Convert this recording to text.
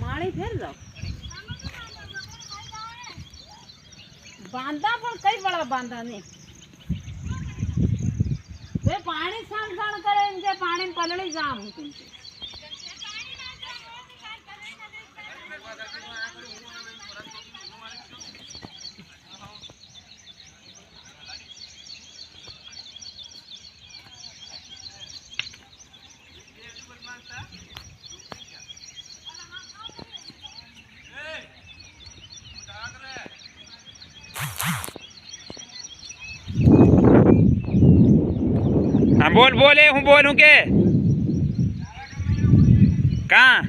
माड़ी फेर जाओ बांधा पण कई बड़ा बांधा नहीं वे पानी सान सान करे इनके पानी में पलड़ी जाम होती हाँ बोल बोले हूँ बोलूँ के कहाँ